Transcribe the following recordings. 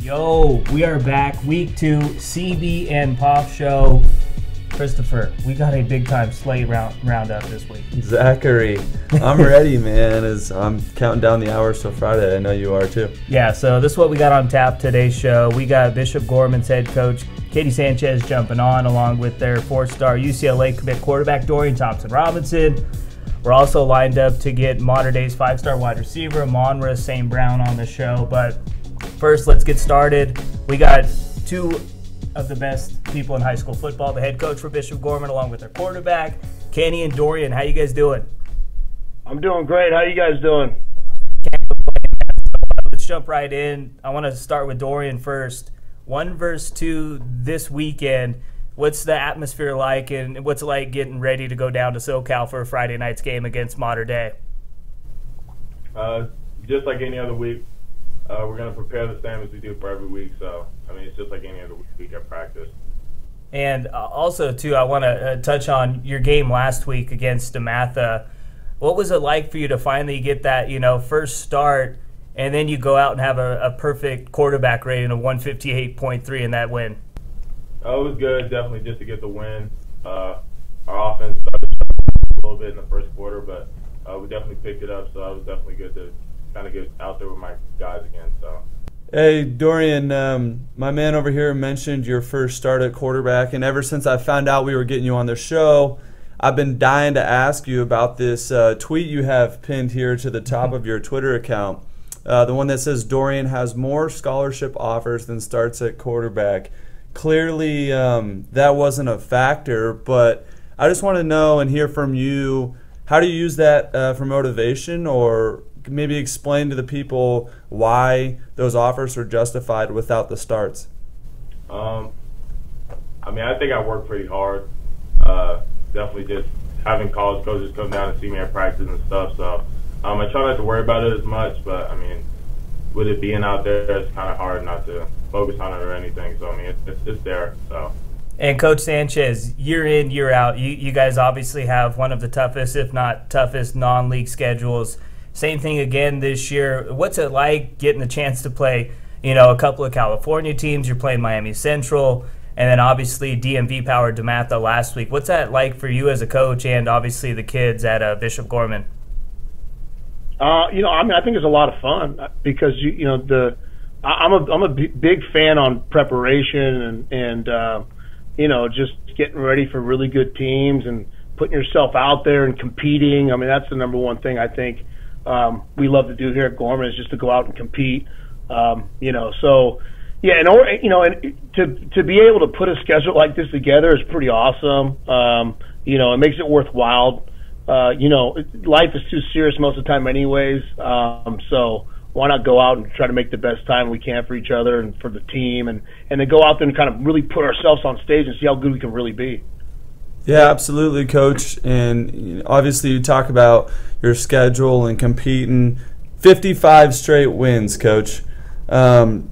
Yo, we are back. Week 2, CB and Poff Show. Christopher, we got a big-time slate roundup this week. Zachary, I'm ready, man. As I'm counting down the hours till Friday. I know you are, too. Yeah, so this is what we got on tap today's show. We got Bishop Gorman's head coach, Kenny Sanchez, jumping on, along with their 4-star UCLA commit quarterback, Dorian Thompson-Robinson. We're also lined up to get Mater Dei's 5-star wide receiver, Amon-Ra St. Brown, on the show. But first, let's get started. We got two of the best people in high school football, the head coach for Bishop Gorman, along with their quarterback, Kenny and Dorian. How you guys doing? I'm doing great. How you guys doing? Let's jump right in. I want to start with Dorian first. 1 versus 2 this weekend. What's the atmosphere like, and what's it like getting ready to go down to SoCal for a Friday night's game against Mater Dei? Just like any other week. We're going to prepare the same as we do for every week. So, I mean, it's just like any other week at practice. And also, too, I want to touch on your game last week against DeMatha. What was it like for you to finally get that, first start, and then you go out and have a perfect quarterback rating of 158.3 in that win? It was good, definitely, just to get the win. Our offense started a little bit in the first quarter, but we definitely picked it up, so it was definitely good to kind of get out there with my guys again. So. Hey, Dorian, my man over here mentioned your first start at quarterback, and ever since I found out we were getting you on the show, I've been dying to ask you about this tweet you have pinned here to the top of your Twitter account, the one that says Dorian has more scholarship offers than starts at quarterback. Clearly, that wasn't a factor, but I just want to know and hear from you, how do you use that for motivation, or maybe explain to the people why those offers were justified without the starts? I mean, I think I work pretty hard. Definitely just having college coaches come down and see me at practice and stuff. So I try not to worry about it as much, but I mean, with it being out there, it's kind of hard not to focus on it or anything. So I mean, it's there. So. And Coach Sanchez, year in, year out, you guys obviously have one of the toughest, if not toughest, non-league schedules. Same thing again this year. What's it like getting the chance to play, a couple of California teams? You're playing Miami Central, and then obviously DMV-powered DeMatha last week. What's that like for you as a coach and obviously the kids at Bishop Gorman? I think it's a lot of fun because I'm a big fan on preparation and just getting ready for really good teams and putting yourself out there and competing. I mean, that's the number one thing I think we love to do here at Gorman, is just to go out and compete. So yeah, and to be able to put a schedule like this together is pretty awesome. It makes it worthwhile. Life is too serious most of the time anyways. So why not go out and try to make the best time we can for each other and for the team, and then go out there and kind of really put ourselves on stage and see how good we can really be. Yeah, absolutely, Coach. And obviously you talk about your schedule and competing. 55 straight wins, Coach. New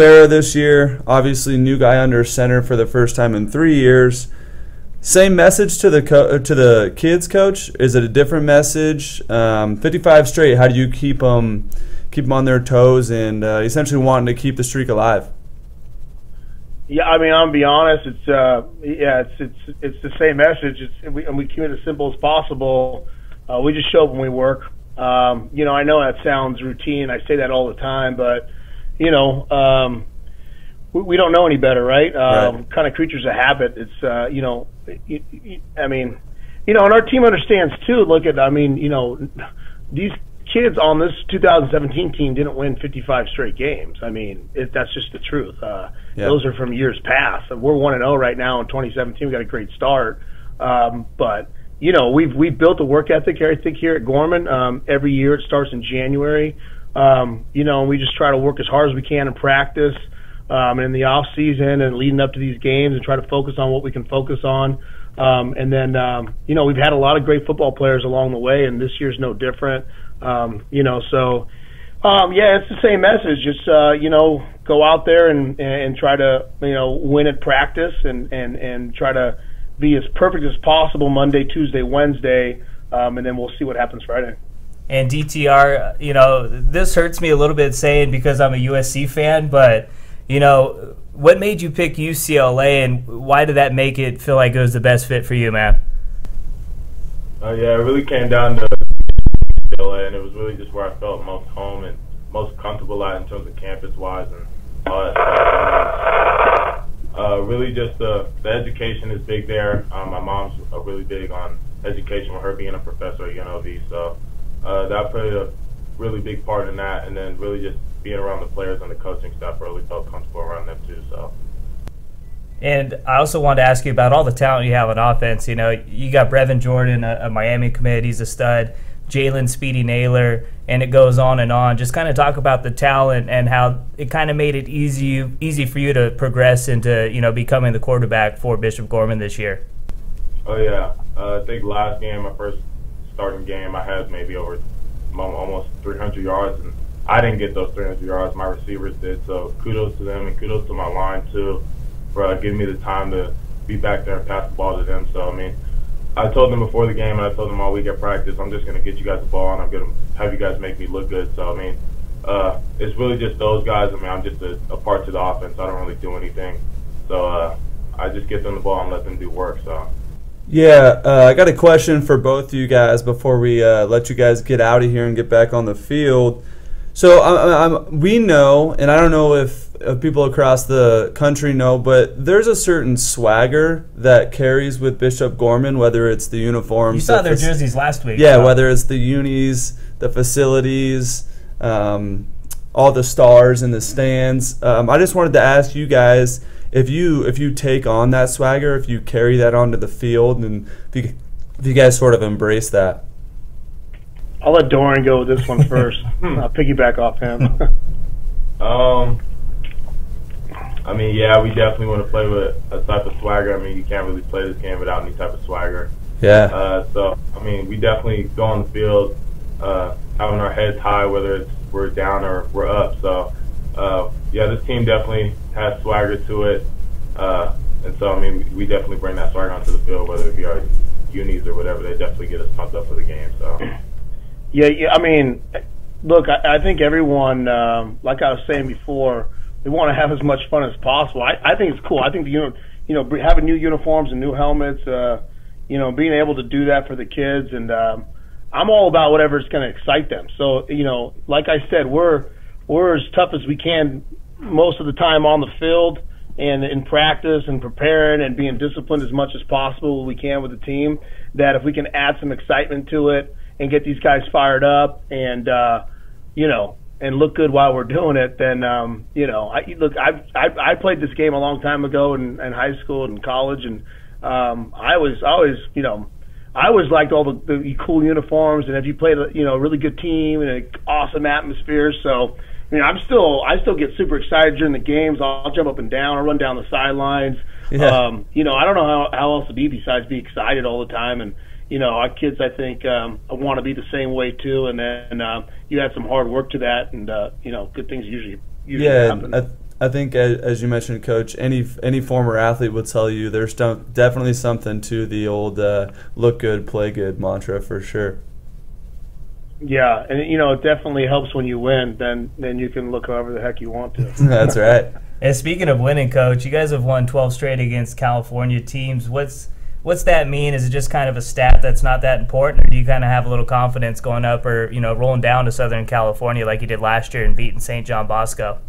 era this year. Obviously, new guy under center for the first time in 3 years. Same message to the kids, Coach? Is it a different message? 55 straight. How do you keep them on their toes and essentially wanting to keep the streak alive? Yeah, I mean, I'll be honest. It's the same message. We keep it as simple as possible. We just show up when we work. I know that sounds routine. I say that all the time, but we don't know any better, right? Kind of creatures of habit. It's and our team understands too. These kids on this 2017 team didn't win 55 straight games. I mean, that's just the truth. Those are from years past. We're 1-0 right now in 2017. We got a great start, but we've built a work ethic, I think, here at Gorman. Every year it starts in January. And we just try to work as hard as we can in practice, and in the off season and leading up to these games, and try to focus on what we can focus on. And then we've had a lot of great football players along the way, and this year's no different. It's the same message. Just go out there and try to win at practice and try to be as perfect as possible Monday, Tuesday, Wednesday, and then we'll see what happens Friday. And DTR, this hurts me a little bit saying because I'm a USC fan, but, what made you pick UCLA, and why did that make it feel like it was the best fit for you, man? Yeah, it really came down to UCLA, and it was really just where I felt most home and most comfortable at in terms of campus-wise and all that stuff. Really just the education is big there. My mom's really big on education with her being a professor at UNLV, so that played a really big part in that, and then really just being around the players and the coaching staff, really felt comfortable around them too. So. And I also wanted to ask you about all the talent you have on offense. You got Brevin Jordan, a Miami commit, he's a stud. Jalen Speedy Naylor, and it goes on and on. Just kind of talk about the talent and how it kind of made it easy for you to progress into becoming the quarterback for Bishop Gorman this year. Oh yeah, I think last game, my first starting game, I had maybe over almost 300 yards, and I didn't get those 300 yards. My receivers did, so kudos to them, and kudos to my line too for giving me the time to be back there and pass the ball to them. So I told them before the game, and I told them all week at practice, I'm just going to get you guys the ball, and I'm going to have you guys make me look good. So, it's really just those guys. I'm just a part to the offense. I don't really do anything. So, I just get them the ball and let them do work. So. Yeah, I got a question for both of you guys before we let you guys get out of here and get back on the field. So we know, and I don't know if people across the country know, but there's a certain swagger that carries with Bishop Gorman, whether it's the uniforms. You saw their jerseys last week. Yeah, whether it's the unis, the facilities, all the stars in the stands. I just wanted to ask you guys if you take on that swagger, if you carry that onto the field, and if you guys sort of embrace that. I'll let Dorian go with this one first. I'll piggyback off him. Yeah, we definitely want to play with a type of swagger. You can't really play this game without any type of swagger. Yeah. We definitely go on the field having our heads high, whether it's we're down or we're up. So, this team definitely has swagger to it. And so, we definitely bring that swagger onto the field, whether it be our unis or whatever. They definitely get us pumped up for the game. So. Yeah. Look, I think everyone, like I was saying before, they want to have as much fun as possible. I think it's cool. I think having new uniforms and new helmets, being able to do that for the kids, and I'm all about whatever's going to excite them. So like I said, we're as tough as we can most of the time on the field and in practice and preparing and being disciplined as much as possible we can with the team. That if we can add some excitement to it and get these guys fired up and and look good while we're doing it, then I played this game a long time ago in high school and college, and I always liked all the cool uniforms, and if you played a really good team and an awesome atmosphere. So I still get super excited during the games. I'll jump up and down, I'll run down the sidelines. Yeah. I don't know how else to be besides be excited all the time. And our kids, I think, want to be the same way too. And then you add some hard work to that, and good things usually happen. I think, as you mentioned, Coach, any former athlete would tell you there's definitely something to the old "look good, play good" mantra for sure. Yeah, and it definitely helps when you win. Then you can look however the heck you want to. That's right. And speaking of winning, Coach, you guys have won 12 straight against California teams. What's that mean? Is it just kind of a stat that's not that important, or do you kind of have a little confidence going up or rolling down to Southern California like you did last year and beating St. John Bosco?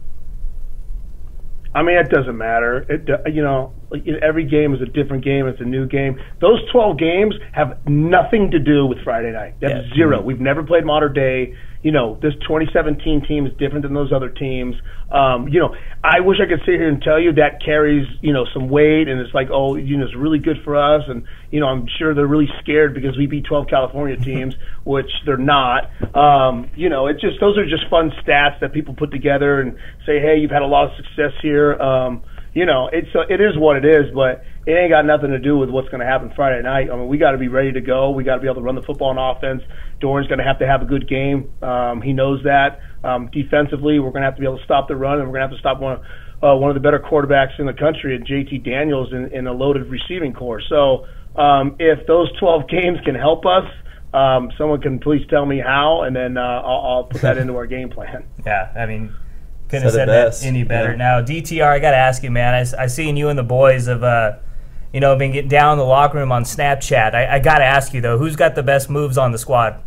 It doesn't matter. Every game is a different game. It's a new game. Those 12 games have nothing to do with Friday night. That's zero. We've never played Mater Dei. This 2017 team is different than those other teams. I wish I could sit here and tell you that carries, some weight, and it's like, it's really good for us. And, I'm sure they're really scared because we beat 12 California teams, which they're not. It's just, those are just fun stats that people put together and say, hey, you've had a lot of success here. It is what it is, but it ain't got nothing to do with what's going to happen Friday night. We got to be ready to go. We got to be able to run the football on offense. Dorian's going to have a good game. He knows that. Defensively, we're going to have to be able to stop the run, and we're going to have to stop one of the better quarterbacks in the country, at JT Daniels, in a loaded receiving corps. So if those 12 games can help us, someone can please tell me how, and then I'll put that into our game plan. Yeah, I mean, couldn't have said that any better. Yeah. Now, DTR, I got to ask you, man, I seen you and the boys have, been getting down in the locker room on Snapchat. I got to ask you, though, who's got the best moves on the squad?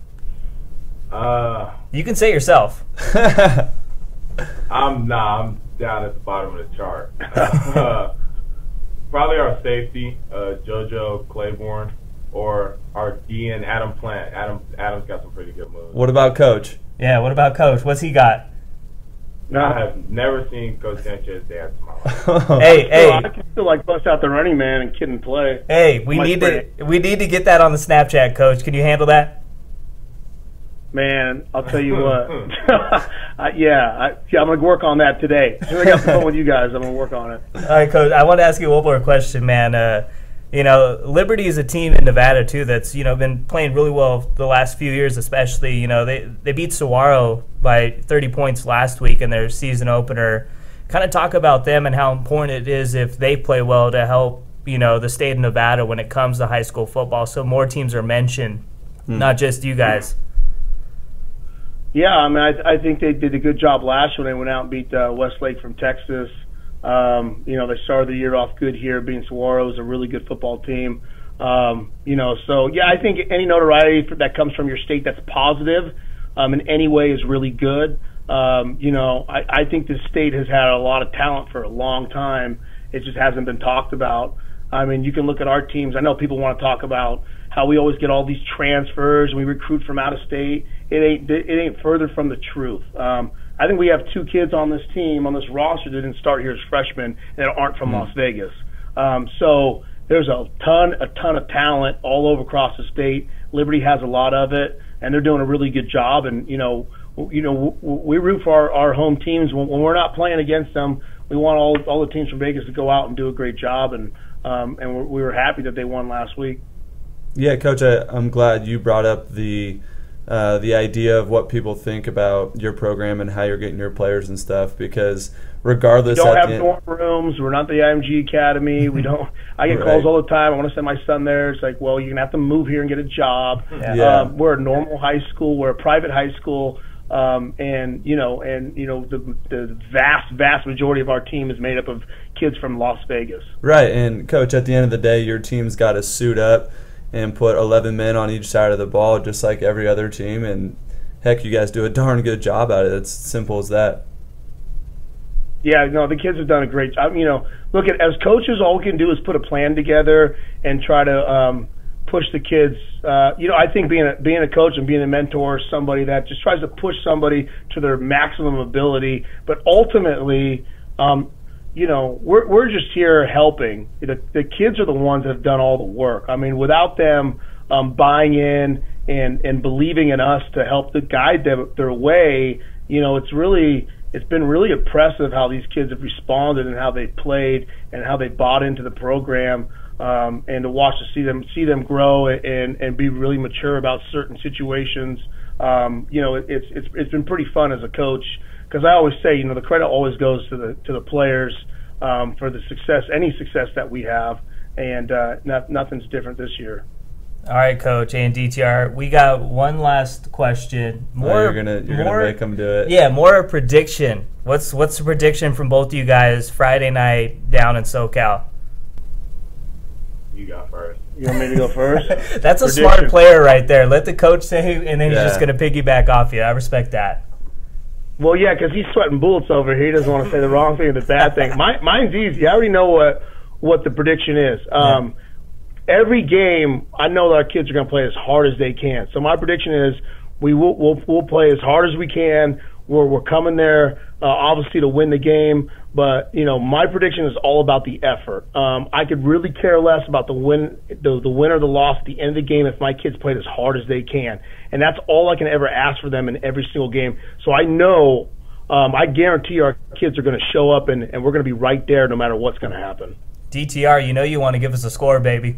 You can say yourself. I'm down at the bottom of the chart. Probably our safety, JoJo Claiborne, or our DN Adam Plant. Adam's got some pretty good moves. What about Coach? Yeah, what about Coach? What's he got? No, I have never seen Coach Sanchez dance in my life. Hey. I can still bust out the running man and kid and play. Hey, we need to get that on the Snapchat, Coach. Can you handle that? Man, I'll tell you what. I'm going to work on that today. As soon as I got the phone with you guys, I'm going to work on it. All right, Coach, I want to ask you one more question, man. Liberty is a team in Nevada, too, that's, been playing really well the last few years especially. They beat Saguaro by 30 points last week in their season opener. Kind of talk about them and how important it is if they play well to help, the state of Nevada when it comes to high school football. So more teams are mentioned, not just you guys. Yeah, I mean, I think they did a good job last year when they went out and beat Westlake from Texas. They started the year off good here, being Saguaro is a really good football team. So, yeah, I think any notoriety that comes from your state that's positive in any way is really good. I think this state has had a lot of talent for a long time. It just hasn't been talked about. I mean, you can look at our teams. I know people want to talk about how we always get all these transfers and we recruit from out of state. It ain't further from the truth. I think we have 2 kids on this team, on this roster, that didn't start here as freshmen that aren't from Las Vegas. So there's a ton of talent all over across the state. Liberty has a lot of it, and they're doing a really good job. And we root for our home teams when we're not playing against them. We want all the teams from Vegas to go out and do a great job, and we were happy that they won last week. Yeah, Coach, I'm glad you brought up the idea of what people think about your program and how you're getting your players and stuff, because regardless, we don't have dorm rooms. We're not the IMG Academy. We don't. I get calls all the time. I want to send my son there. It's like, well, you're gonna have to move here and get a job. Yeah. We're a normal high school. We're a private high school. The vast majority of our team is made up of kids from Las Vegas. Right, and Coach, at the end of the day, your team's got to suit up and put 11 men on each side of the ball, just like every other team. And heck, you guys do a darn good job at it. It's simple as that. Yeah, no, the kids have done a great job. Look, as coaches, all we can do is put a plan together and try to push the kids. I think being a coach and being a mentor, somebody that just tries to push somebody to their maximum ability. But ultimately, we're just here helping. The kids are the ones that have done all the work. I mean, without them buying in and believing in us to help to guide them their way, it's been really impressive how these kids have responded and how they played and how they bought into the program, and to see them grow and be really mature about certain situations. It's been pretty fun as a coach. Because I always say, the credit always goes to the players for the success, any success that we have, and nothing's different this year. All right, Coach and DTR, we got one last question. You're gonna make them do it. Yeah, more a prediction. What's the prediction from both of you guys Friday night down in SoCal? You got first. You want me to go first? That's a smart player right there. Let the coach say, and then he's just going to piggyback off you. I respect that. Well, yeah, because he's sweating bullets over here. He doesn't want to say the wrong thing or the bad thing. Mine's easy. I already know what the prediction is. Every game, I know that our kids are going to play as hard as they can. So my prediction is we'll play as hard as we can. We're coming there, obviously, to win the game. But, my prediction is all about the effort. I could really care less about the win or the loss at the end of the game if my kids played as hard as they can. And that's all I can ever ask for them in every single game. So I know, I guarantee our kids are going to show up and we're going to be right there no matter what's going to happen. DTR, you want to give us a score, baby.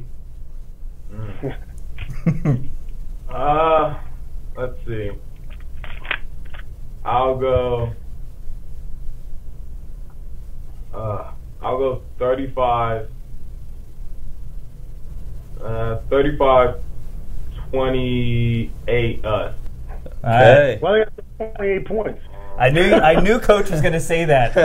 Let's see. I'll go 35 28 us. Okay. Well, they got 28 points. I knew Coach was going to say that.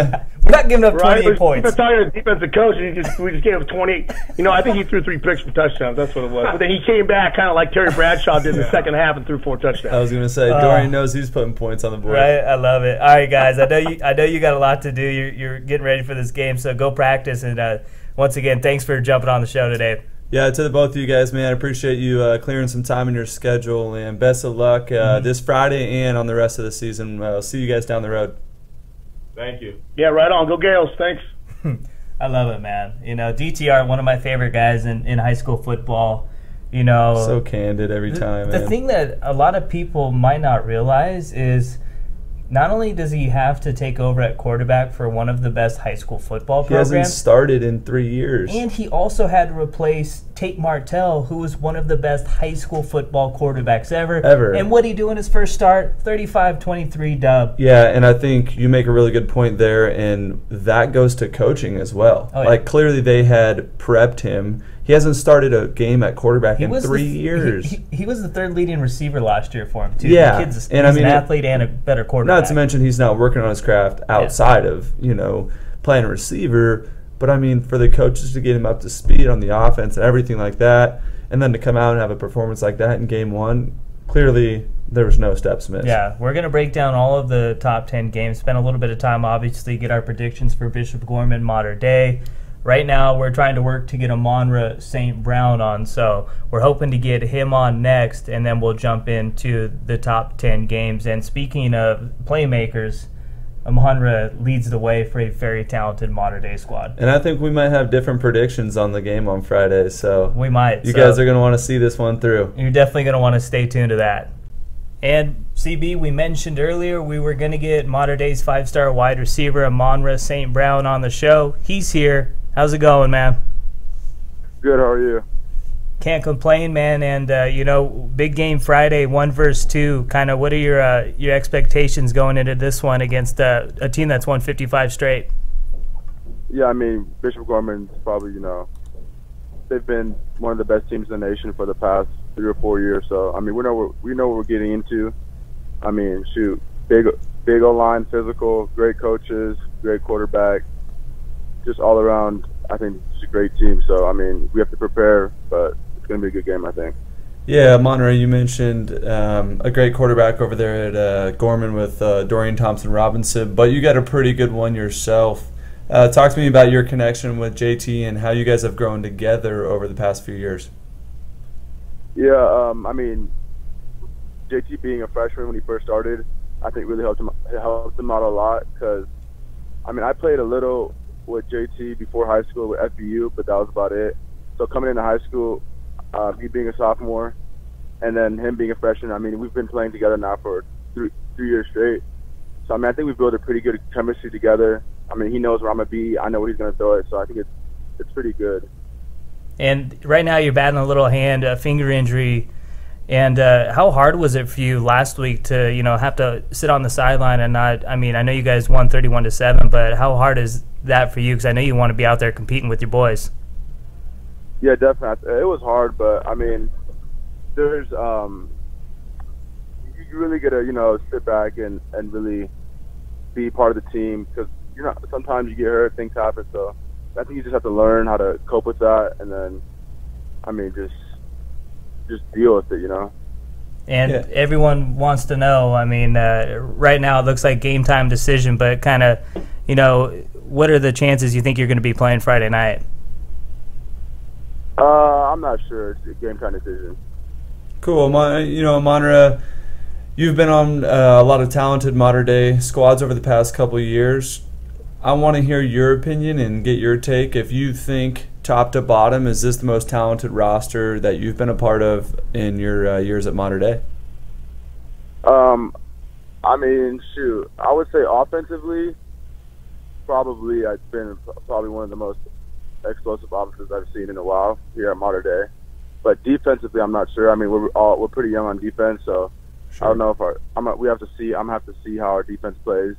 We're not giving up 28 points. I'm talking to the defensive coach, and we just gave him 28. I think he threw 3 picks for touchdowns. That's what it was. But then he came back kind of like Terry Bradshaw did in the second half and threw 4 touchdowns. I was going to say, Dorian knows who's putting points on the board. Right, I love it. All right, guys, I know you got a lot to do. You're getting ready for this game, so go practice. And once again, thanks for jumping on the show today. Yeah, to the both of you guys, man, I appreciate you clearing some time in your schedule, and best of luck this Friday and on the rest of the season. I'll see you guys down the road. Thank you. Yeah, right on. Go Gales. Thanks. I love it, man. DTR, one of my favorite guys in high school football. So candid every time, man. The thing that a lot of people might not realize is not only does he have to take over at quarterback for one of the best high school football programs. He hasn't started in 3 years. And he also had to replace Tate Martell, who was one of the best high school football quarterbacks ever. And what did he do in his first start? 35-23 dub. Yeah, and I think you make a really good point there, and that goes to coaching as well. Oh, yeah. Clearly they had prepped him. He hasn't started a game at quarterback in 3 years. He was the third leading receiver last year for him, too. Yeah. The kid's an athlete and a better quarterback. Not to mention he's not working on his craft outside of, playing a receiver. But, for the coaches to get him up to speed on the offense and everything like that, and then to come out and have a performance like that in game 1, clearly there was no steps missed. Yeah, we're going to break down all of the top 10 games, spend a little bit of time, obviously, get our predictions for Bishop Gorman, Mater Dei. Right now, we're trying to work to get Amon-Ra St. Brown on, so we're hoping to get him on next, and then we'll jump into the top 10 games. And speaking of playmakers, Amon-Ra leads the way for a very talented Mater Dei squad. And I think we might have different predictions on the game on Friday, so we might. You guys are going to want to see this one through. You're definitely going to want to stay tuned to that. And CB, we mentioned earlier we were going to get Mater Dei's 5-star wide receiver Amon-Ra St. Brown on the show. He's here. How's it going, man? Good, how are you? Can't complain, man. And, big game Friday, 1 versus 2. Kind of what are your expectations going into this one against a team that's won 55 straight? Yeah, Bishop Gorman's probably, they've been one of the best teams in the nation for the past 3 or 4 years. So, we know what we're getting into. Big O-line, physical, great coaches, great quarterback. Just all around, I think it's a great team. So, we have to prepare, but it's going to be a good game, I think. Yeah, Amon-Ra, you mentioned a great quarterback over there at Gorman with Dorian Thompson-Robinson, but you got a pretty good one yourself. Talk to me about your connection with JT and how you guys have grown together over the past few years. Yeah, JT being a freshman when he first started, I think really helped him out a lot because, I played a little with JT before high school with FBU, but that was about it. So coming into high school, he being a sophomore, and then him being a freshman, we've been playing together now for three years straight. So, I think we've built a pretty good chemistry together. He knows where I'm going to be. I know where he's going to throw it, so I think it's pretty good. And right now you're battling a little finger injury. And how hard was it for you last week to, have to sit on the sideline and not – I know you guys won 31-7, but how hard is that for you? Because I know you want to be out there competing with your boys. Yeah, definitely. It was hard, but, there's you really got to, sit back and really be part of the team because, sometimes you get hurt, things happen. So I think you just have to learn how to cope with that and then, just deal with it, And everyone wants to know, right now it looks like game time decision, but kind of, what are the chances you think you're going to be playing Friday night? I'm not sure. It's a game time decision. Cool. Amon-Ra, you've been on a lot of talented Mater Dei squads over the past couple of years. I want to hear your opinion and get your take. If you think top to bottom, is this the most talented roster that you've been a part of in your years at Mater Dei? I would say offensively, probably it's been probably one of the most explosive offenses I've seen in a while here at Mater Dei. But defensively, I'm not sure. We're pretty young on defense, so sure. I don't know if we have to see. I'm gonna have to see how our defense plays.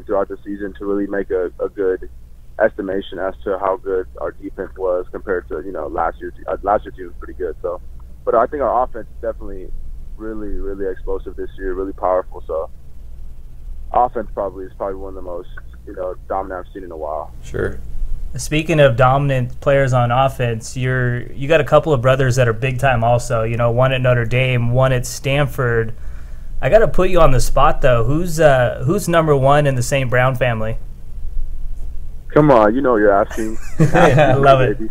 Throughout the season to really make a good estimation as to how good our defense was compared to last year. Last year's team was pretty good. So, But I think our offense is definitely really, really explosive this year, really powerful. So offense is probably one of the most, dominant I've seen in a while. Sure. Speaking of dominant players on offense, you got a couple of brothers that are big time also. One at Notre Dame, one at Stanford. I got to put you on the spot though. Who's number one in the St. Brown family? Come on, you're asking. I love it.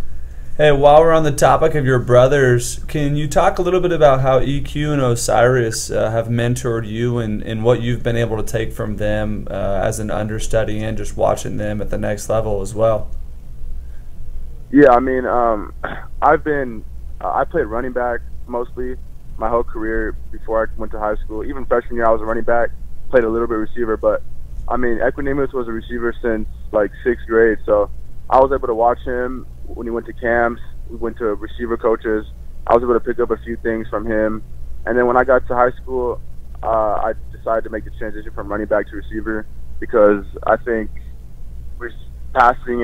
Hey, while we're on the topic of your brothers, can you talk a little bit about how EQ and Osiris have mentored you and what you've been able to take from them as an understudy and just watching them at the next level as well? Yeah, I mean, I played running back mostly my whole career before I went to high school. Even freshman year, I was a running back, played a little bit receiver, but I mean, Equanimeous was a receiver since like 6th grade, so I was able to watch him when he went to camps. We went to receiver coaches. I was able to pick up a few things from him. And then when I got to high school, I decided to make the transition from running back to receiver because I think passing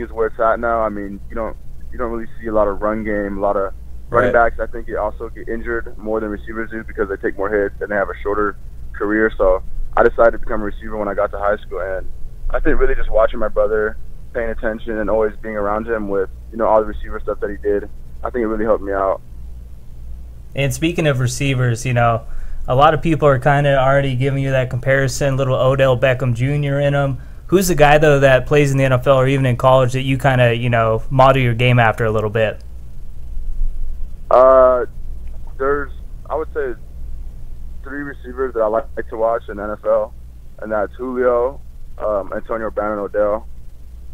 is where it's at now. I mean, you don't really see a lot of run game, a lot of running backs. I think they also get injured more than receivers do because they take more hits and they have a shorter career. So I decided to become a receiver when I got to high school, and I think really just watching my brother, paying attention, and always being around him with all the receiver stuff that he did, I think it really helped me out. And speaking of receivers, a lot of people are kind of already giving you that comparison, little Odell Beckham Jr. in them. Who's the guy though that plays in the NFL or even in college that you kind of model your game after a little bit? There's, I would say, 3 receivers that I like to watch in the NFL, and that's Julio, Antonio Brown, and Odell.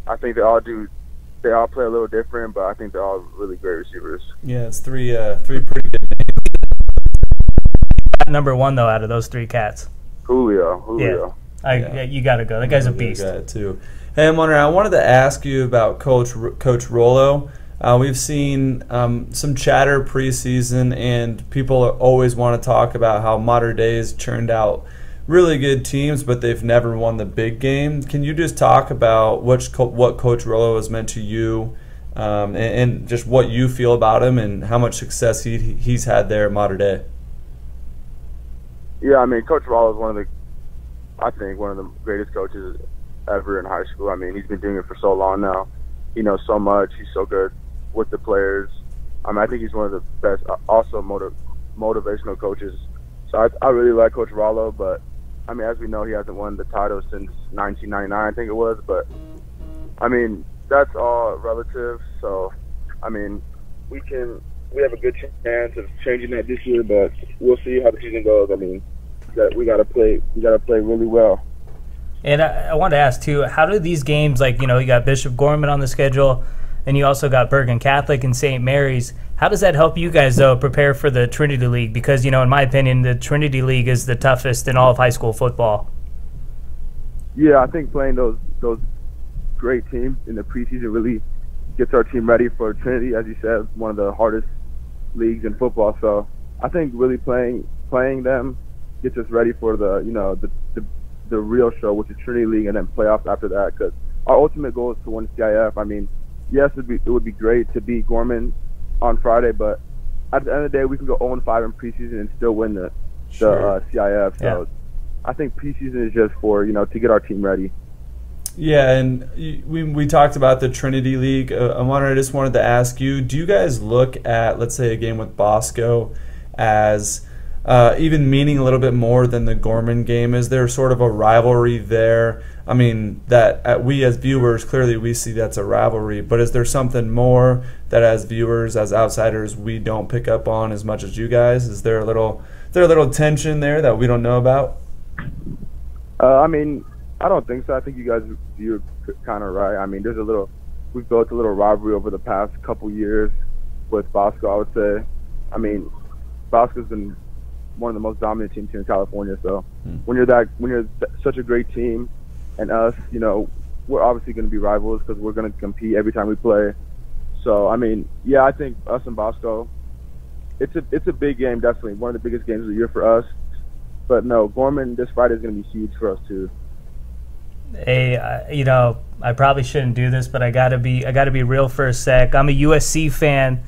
I think they all play a little different, but I think they're all really great receivers. Yeah, it's three pretty good names. Number one though out of those 3 cats. Julio. Yeah. You got to go. That guy's a beast. Guy too. Hey, I wanted to ask you about Coach Rollo. We've seen some chatter preseason, and people always want to talk about how Mater Dei has churned out really good teams, but they've never won the big game. Can you just talk about what Coach Rollo has meant to you and just what you feel about him and how much success he's had there at Mater Dei? Yeah, I mean, Coach Rollo is one of the greatest coaches ever in high school. I mean, he's been doing it for so long now. He knows so much. He's so good with the players. I mean, I think he's one of the best, also motivational coaches. So I really like Coach Rollo, but I mean, as we know, he hasn't won the title since 1999, I think it was. But I mean, that's all relative. So I mean, we have a good chance of changing that this year, but we'll see how the season goes. I mean, we gotta play really well. And I want to ask too, how do these games, like you got Bishop Gorman on the schedule, and you also got Bergen Catholic and St. Mary's. How does that help you guys, though, prepare for the Trinity League? Because, in my opinion, the Trinity League is the toughest in all of high school football. Yeah, I think playing those great teams in the preseason really gets our team ready for Trinity, as you said, one of the hardest leagues in football. So I think really playing them gets us ready for the real show, which is Trinity League, and then playoffs after that. Because our ultimate goal is to win CIF. I mean, yes, it would be great to beat Gorman on Friday, but at the end of the day, we can go 0-5 in preseason and still win the CIF. So I think preseason is just for to get our team ready. Yeah, and we talked about the Trinity League. I just wanted to ask you: do you guys look at, let's say, a game with Bosco as even meaning a little bit more than the Gorman game? Is there sort of a rivalry there? I mean, that we as viewers, clearly we see that's a rivalry, but is there something more that as viewers, as outsiders, we don't pick up on as much as you guys? Is there a little tension there that we don't know about? I mean, I don't think so. I think you're kind of right. I mean, we've built a little rivalry over the past couple years with Bosco, I would say. I mean, Bosco's been one of the most dominant teams here in California. So when you're such a great team, and us, we're obviously going to be rivals because we're going to compete every time we play. So I mean, yeah, I think us and Bosco, it's a big game, definitely one of the biggest games of the year for us. But no, Gorman this Friday is going to be huge for us too. Hey, I probably shouldn't do this, but I gotta be real for a sec. I'm a USC fan.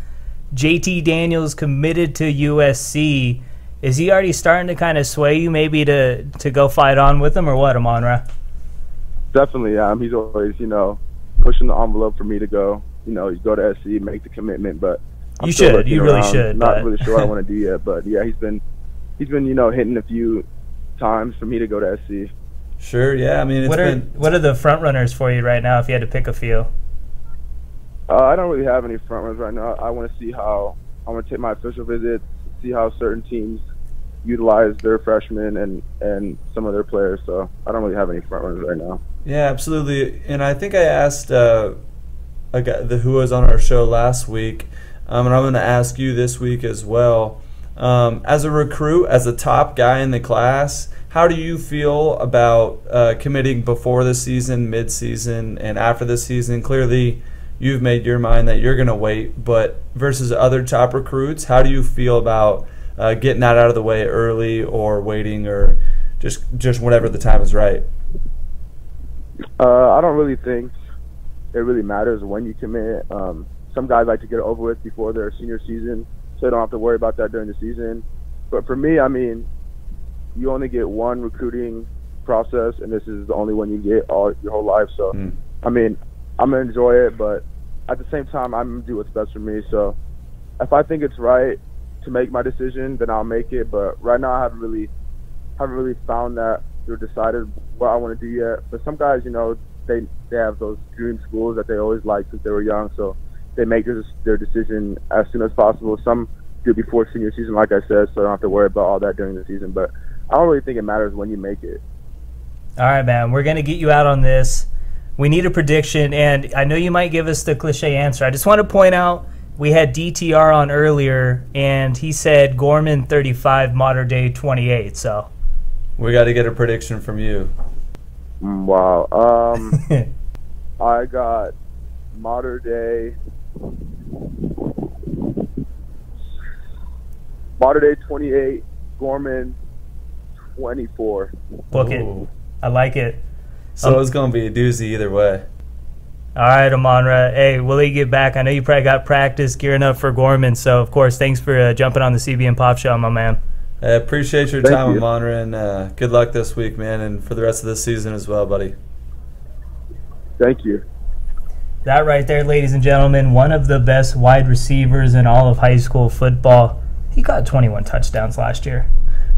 JT Daniels committed to USC. Is he already starting to kind of sway you maybe to go fight on with him, or what, Amon-Ra? Definitely, he's always, pushing the envelope for me to go. You go to SC, make the commitment, but you should. You really should. Not really sure what I want to do yet, but yeah, he's been hitting a few times for me to go to SC. Sure, yeah. I mean, what are the front runners for you right now if you had to pick a few? I don't really have any front runners right now. I want to see how I want to take my official visits, see how certain teams utilize their freshmen and some of their players. So I don't really have any front runners right now. Yeah, absolutely. And I think I asked a guy who was on our show last week, and I'm going to ask you this week as well. As a recruit, as a top guy in the class, how do you feel about committing before the season, mid-season, and after the season? Clearly, you've made your mind that you're going to wait, but versus other top recruits, how do you feel about getting that out of the way early, or waiting, or just whenever the time is right? I don't really think it really matters when you commit. Some guys like to get it over with before their senior season, so they don't have to worry about that during the season. But for me, I mean, you only get one recruiting process, and this is the only one you get your whole life. So, I mean, I'm going to enjoy it, but at the same time, I'm going to do what's best for me. So if I think it's right to make my decision, then I'll make it. But right now, I haven't really found that or decided what I want to do yet. But some guys, they have those dream schools that they always liked since they were young, so they make their decision as soon as possible. Some do before senior season, like I said, so I don't have to worry about all that during the season. But I don't really think it matters when you make it. All right, man. We're going to get you out on this. We need a prediction, and I know you might give us the cliche answer. I just want to point out we had DTR on earlier, and he said Gorman 35, Mater Dei 28. So we got to get a prediction from you. Wow. I got Mater Dei 28, Gorman 24. Book it. I like it. So it's going to be a doozy either way. All right, Amon-Ra. Hey, we'll let you get back. I know you probably got practice gearing up for Gorman, so, of course, thanks for jumping on the CBN Poff Show, my man. I appreciate your time, Amon-Ra, and good luck this week, man, and for the rest of the season as well, buddy. Thank you. That right there, ladies and gentlemen, one of the best wide receivers in all of high school football. He got 21 touchdowns last year.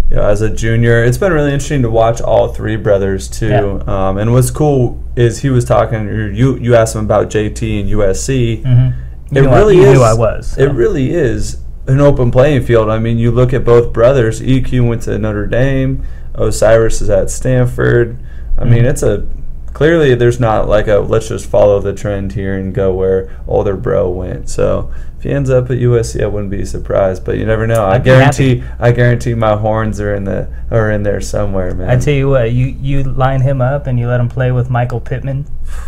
Yeah, as a junior, it's been really interesting to watch all three brothers too. Yeah. And what's cool is he was talking. You asked him about JT and USC. Mm-hmm. It really is. Knew I was. So. It really is an open playing field. I mean, you look at both brothers. EQ went to Notre Dame. Osiris is at Stanford. I mean, it's a clearly there's not like a let's just follow the trend here and go where older bro went. So if he ends up at USC, I wouldn't be surprised, but you never know. I guarantee my horns are in there somewhere, man. I tell you what, you line him up and you let him play with Michael Pittman.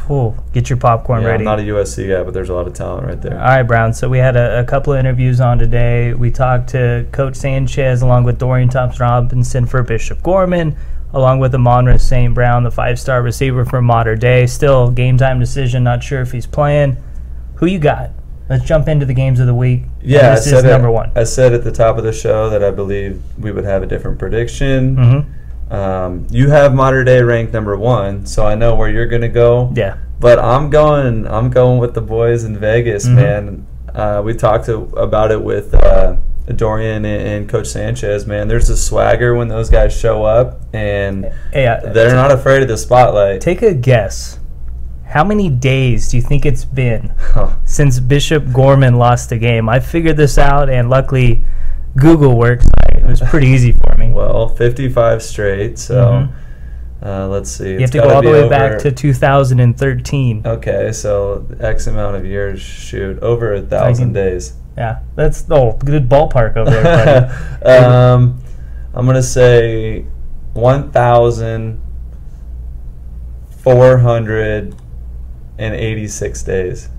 Ooh, get your popcorn ready. I'm not a USC guy, but there's a lot of talent right there. All right, Brown. So we had a couple of interviews on today. We talked to Coach Sanchez along with Dorian Thompson-Robinson for Bishop Gorman, along with Amon-Ra St. Brown, the 5-star receiver from Mater Dei. Still game time decision. Not sure if he's playing. Who you got? Let's jump into the games of the week. Yeah, this is number one. I said at the top of the show that I believe we would have a different prediction. Mm-hmm. You have Mater Dei ranked number 1, so I know where you're going to go. Yeah. But I'm going with the boys in Vegas, man. We talked about it with Dorian and Coach Sanchez, man. There's a swagger when those guys show up, and they're not afraid of the spotlight. Take a guess. How many days do you think it's been since Bishop Gorman lost the game? I figured this out, and luckily Google works. It was pretty easy for me. Well, 55 straight, so let's see. You have to go all the way back to 2013. Okay, so X amount of years, shoot, over 1,000 days. Yeah, that's good ballpark over there, buddy. I'm going to say 1,486 days.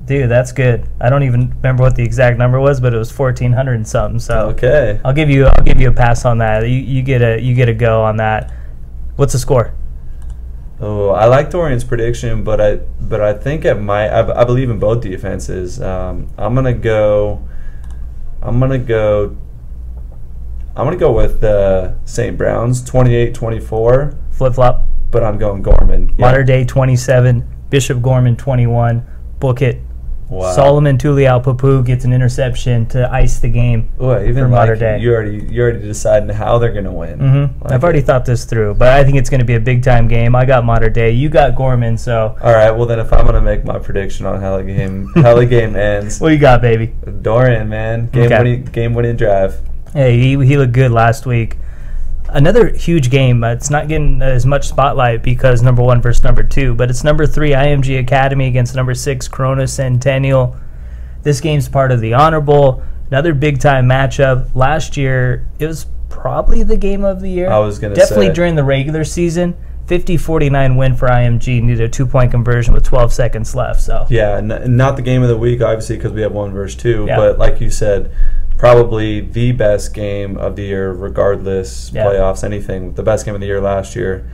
Dude, that's good. I don't even remember what the exact number was, but it was 1,400 and something. So okay, I'll give you a pass on that. You get a go on that. What's the score? Oh, I like Dorian's prediction, but I think it might. I believe in both defenses. I'm gonna go I'm gonna go with St. Brown's 28-24. Flip flop. But I'm going Gorman. Yeah. Mater Dei 27. Bishop Gorman 21. Book it. Wow. Solomon Tuliaupupu gets an interception to ice the game. Ooh, even for Mater Dei. You already deciding how they're gonna win. Mm-hmm. I've already thought this through, but I think it's going to be a big time game. I got Mater Dei. You got Gorman. So all right. Well, then if I'm gonna make my prediction on how the game ends, what you got, baby? Dorian, man, game winning drive. Hey, he looked good last week. Another huge game. It's not getting as much spotlight because number 1 versus number 2, but it's number 3 IMG Academy against number 6 Corona Centennial. This game's part of the Honor Bowl. Another big time matchup. Last year, it was probably the game of the year. I was going to say. Definitely during the regular season. 50-49 win for IMG. Needed a 2-point conversion with 12 seconds left. So yeah, not the game of the week, obviously, because we have 1 versus 2. Yeah. But like you said, probably the best game of the year, regardless, playoffs, anything. The best game of the year last year.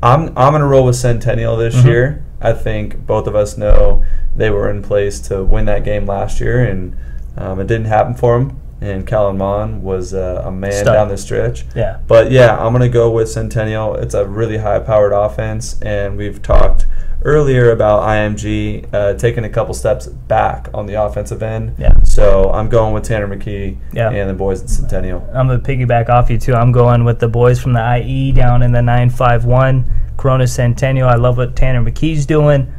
I'm gonna roll with Centennial this year. I think both of us know they were in place to win that game last year, and it didn't happen for them. And Kellen Mond was a man down the stretch. Yeah. But yeah, I'm gonna go with Centennial. It's a really high-powered offense, and we've talked earlier about IMG taking a couple steps back on the offensive end. Yeah. So I'm going with Tanner McKee and the boys at Centennial. I'm going to piggyback off you, too. I'm going with the boys from the IE down in the 951 Corona Centennial. I love what Tanner McKee's doing.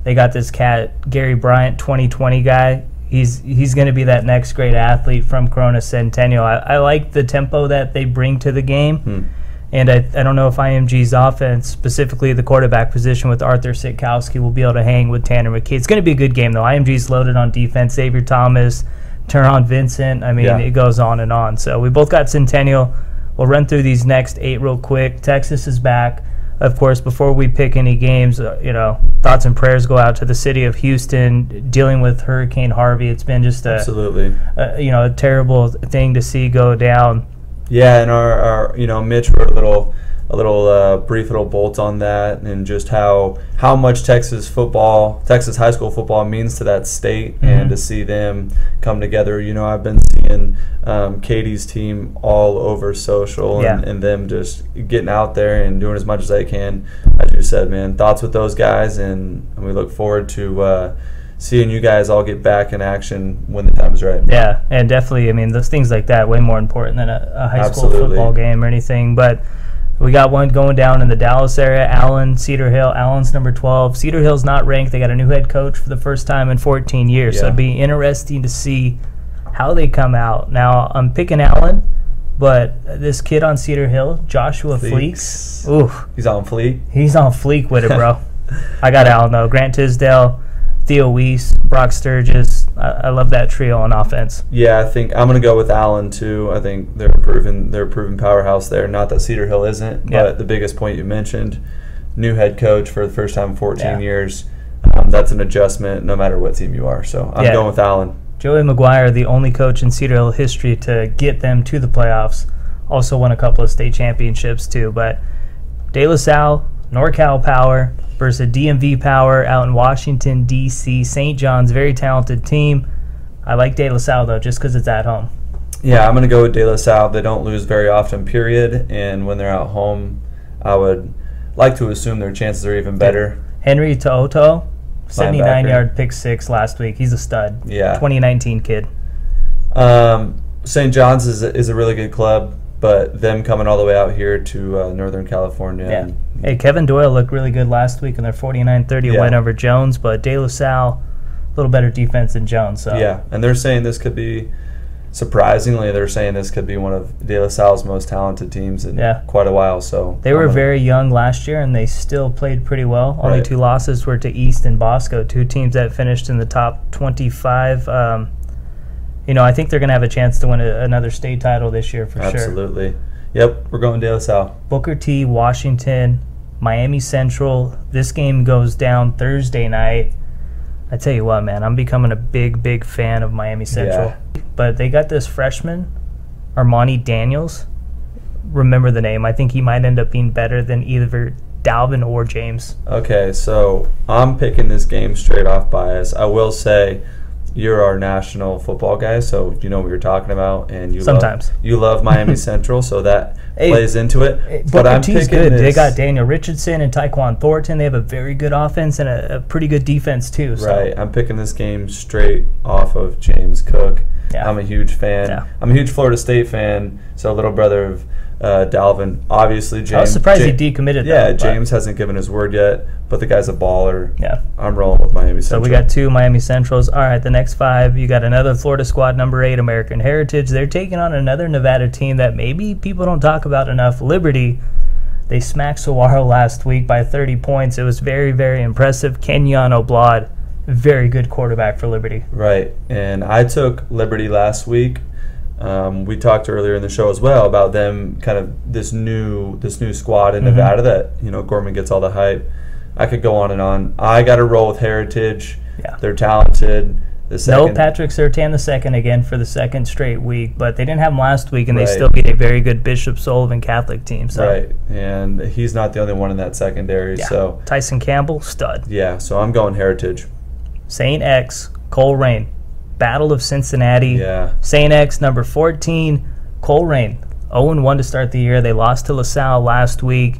They got this cat, Gary Bryant, 2020 guy. He's going to be that next great athlete from Corona Centennial. I like the tempo that they bring to the game. And I don't know if IMG's offense, specifically the quarterback position with Arthur Sitkowski, will be able to hang with Tanner McKee. It's going to be a good game, though. IMG's loaded on defense. Xavier Thomas, Teron Vincent. I mean, it goes on and on. So we both got Centennial. We'll run through these next 8 real quick. Texas is back. Of course, before we pick any games, thoughts and prayers go out to the city of Houston dealing with Hurricane Harvey. It's been just a terrible thing to see go down. Yeah, and our Mitch wrote a brief little bolt on that, and just how much Texas high school football means to that state, and to see them come together. I've been seeing Katie's team all over social, and them just getting out there and doing as much as they can. As you said, man, thoughts with those guys, and we look forward to seeing you guys all get back in action when the time is right. Yeah, and definitely, I mean, those things like that way more important than a high school football game or anything. But we got one going down in the Dallas area, Allen, Cedar Hill. Allen's number 12. Cedar Hill's not ranked. They got a new head coach for the first time in 14 years. So it'd be interesting to see how they come out. Now, I'm picking Allen, but this kid on Cedar Hill, Joshua Fleeks. Ooh, he's on fleek. He's on fleek with it, bro. I got Allen, though. Grant Tisdale, Theo Weiss, Brock Sturgis. I love that trio on offense. Yeah, I think I'm going to go with Allen too. I think they're a proven powerhouse there. Not that Cedar Hill isn't, but the biggest point you mentioned, new head coach for the first time in 14 years. That's an adjustment no matter what team you are. So I'm going with Allen. Joey McGuire, the only coach in Cedar Hill history to get them to the playoffs. Also won a couple of state championships too. But De La Salle, NorCal Power versus DMV Power out in Washington, D.C. St. John's, very talented team. I like De La Salle, though, just because it's at home. Yeah, I'm going to go with De La Salle. They don't lose very often, period. And when they're at home, I would like to assume their chances are even better. Henry To'oto, 79-yard pick six last week. He's a stud. Yeah. 2019 kid. St. John's is a really good club, but them coming all the way out here to Northern California. Yeah. Hey, Kevin Doyle looked really good last week in their 49-30 win over Jones, but De La Salle, a little better defense than Jones. So. Yeah, and they're saying this could be, surprisingly, this could be one of De La Salle's most talented teams in quite a while. So they were very young last year, and they still played pretty well. Only 2 losses were to East and Bosco, 2 teams that finished in the top 25. I think they're going to have a chance to win another state title this year for sure. Absolutely. Yep, we're going De La Salle. Booker T, Washington, Miami Central. This game goes down Thursday night. I tell you what, man, I'm becoming a big fan of Miami Central. Yeah. But they got this freshman, Armani Daniels. Remember the name. I think he might end up being better than either Dalvin or James. Okay, so I'm picking this game straight off bias. I will say, you're our national football guy, so you know what you're talking about, and you Sometimes. love Miami Central, so that plays into it. But I'm picking good. They got Daniel Richardson and Tyquan Thornton. They have a very good offense and a pretty good defense too. So. Right. I'm picking this game straight off of James Cook. Yeah. I'm a huge fan. Yeah. I'm a huge Florida State fan, so little brother of Dalvin. Obviously, James. I was surprised he decommitted. Yeah, James hasn't given his word yet, but the guy's a baller. Yeah. I'm rolling with Miami Central. So we got 2 Miami Centrals. All right, the next 5, you got another Florida squad, number 8, American Heritage. They're taking on another Nevada team that maybe people don't talk about enough, Liberty. They smacked Saguaro last week by 30 points. It was very, very impressive. Kenyon Oblad, very good quarterback for Liberty. Right, and I took Liberty last week. We talked earlier in the show as well about them kind of this new squad in Nevada that Gorman gets all the hype. I could go on and on. I got to roll with Heritage. Yeah. They're talented. No Patrick Surtain II again for the second straight week, but they didn't have him last week, and they still beat a very good Bishop Sullivan Catholic team. So. Right, and he's not the only one in that secondary. Yeah. So Tyson Campbell, stud. Yeah, so I'm going Heritage. St. X, Colerain, Battle of Cincinnati. Yeah. St. X, number 14, Colerain, 0-1 to start the year. They lost to LaSalle last week.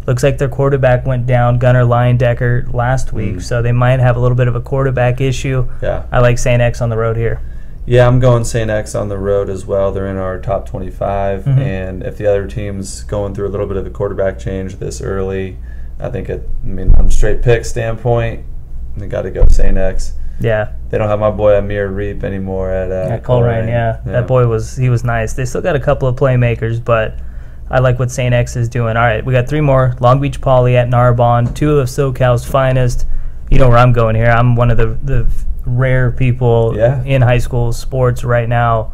Looks like their quarterback went down, Gunnar Leyendecker, last week, so they might have a little bit of a quarterback issue. Yeah. I like St. X on the road here. Yeah, I'm going St. X on the road as well. They're in our top 25, and if the other team's going through a little bit of a quarterback change this early, I think on straight pick standpoint, they got to go St. X. Yeah. They don't have my boy Amir Reap anymore at Colerain. Yeah. That boy was nice. They still got a couple of playmakers, but I like what St. X is doing. All right, we got 3 more. Long Beach Poly at Narbonne, 2 of SoCal's finest. You know where I'm going here. I'm one of the rare people in high school sports right now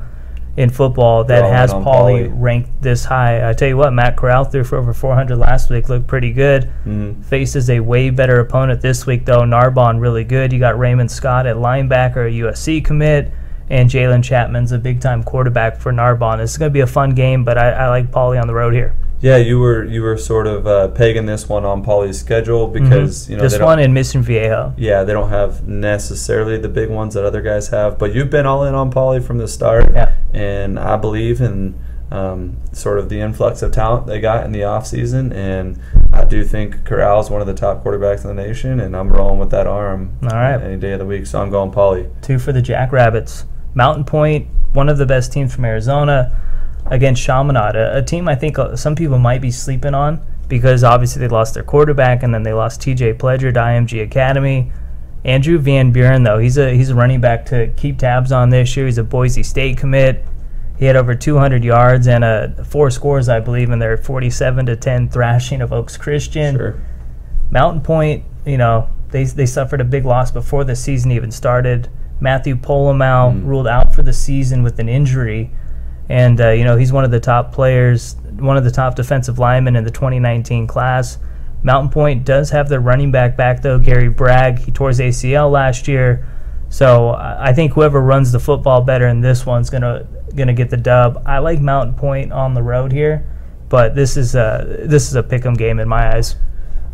in football that has Poly ranked this high. I tell you what, Matt Corral threw for over 400 last week, looked pretty good. Faces a way better opponent this week, though. Narbonne really good. You got Raymond Scott at linebacker, a USC commit, and Jalen Chapman's a big-time quarterback for Narbonne. It's going to be a fun game, but I like Poly on the road here. Yeah, you were sort of pegging this one on Poly's schedule because this one in Mission Viejo. Yeah, they don't have necessarily the big ones that other guys have, but you've been all in on Poly from the start. Yeah. And I believe in sort of the influx of talent they got in the offseason, and I do think Corral's one of the top quarterbacks in the nation, and I'm rolling with that arm any day of the week, so I'm going Poly. 2 for the Jackrabbits. Mountain Point, one of the best teams from Arizona, against Chaminade, a team I think some people might be sleeping on because obviously they lost their quarterback and then they lost TJ Pledger to IMG Academy. Andrew Van Buren, though, he's a running back to keep tabs on this year. He's a Boise State commit. He had over 200 yards and 4 scores, I believe, in their 47-10 thrashing of Oaks Christian. Sure. Mountain Point, they suffered a big loss before the season even started. Matthew Polomau ruled out for the season with an injury. And, he's one of the top players, one of the top defensive linemen in the 2019 class. Mountain Point does have their running back, though, Gary Bragg. He tore his ACL last year. So I think whoever runs the football better in this one's gonna get the dub. I like Mountain Point on the road here, but this is a pick 'em game in my eyes.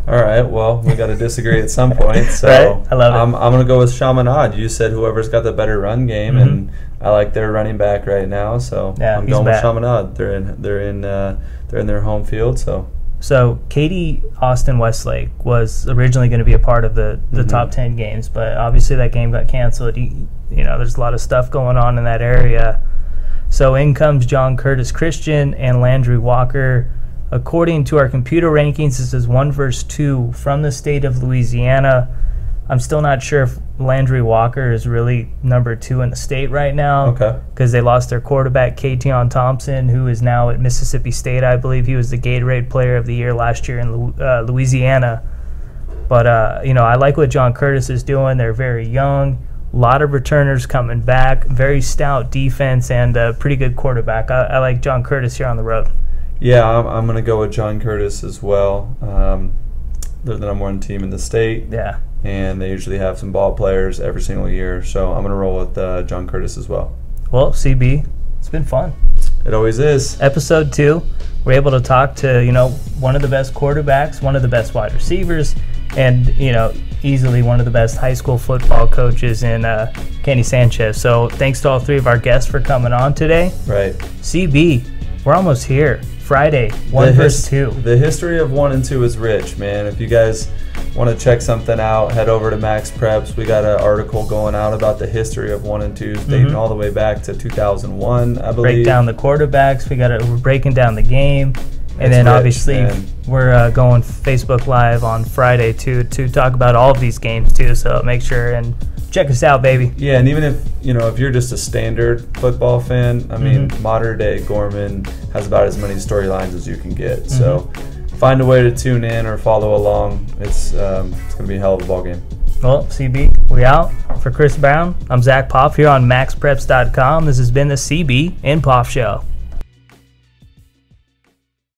All right, well, we got to disagree at some point. So right? I love it. I'm going to go with Chaminade. You said whoever's got the better run game, and I like their running back right now. So I'm going with Chaminade. They're in their home field. So Katy Austin Westlake was originally going to be a part of the top 10 games, but obviously that game got canceled. There's a lot of stuff going on in that area. So in comes John Curtis Christian and Landry Walker. According to our computer rankings, this is 1 versus 2 from the state of Louisiana. I'm still not sure if Landry Walker is really number 2 in the state right now. Okay. Because they lost their quarterback, Kation Thompson, who is now at Mississippi State, I believe. He was the Gatorade Player of the Year last year in Louisiana. But, I like what John Curtis is doing. They're very young. A lot of returners coming back. Very stout defense and a pretty good quarterback. I like John Curtis here on the road. Yeah, I'm going to go with John Curtis as well. They're the number 1 team in the state. Yeah. And they usually have some ball players every single year. So I'm going to roll with John Curtis as well. Well, CB, it's been fun. It always is. Episode 2, we're able to talk to, one of the best quarterbacks, one of the best wide receivers, and, you know, easily one of the best high school football coaches in Kenny Sanchez. So thanks to all three of our guests for coming on today. Right. CB, we're almost here. Friday, 1 versus 2. The history of 1 and 2 is rich, man. If you guys want to check something out, head over to MaxPreps. We got an article going out about the history of 1 and 2s, dating all the way back to 2001, I believe. Break down the quarterbacks. We're breaking down the game. And then obviously we're going Facebook Live on Friday to talk about all of these games too. So make sure and check us out, baby. Yeah, and even if you're just a standard football fan, I mean, Mater Dei Gorman has about as many storylines as you can get. So find a way to tune in or follow along. It's gonna be a hell of a ball game. Well, CB, we out. For Chris Brown, I'm Zack Poff here on MaxPreps.com. This has been the CB and Poff Show.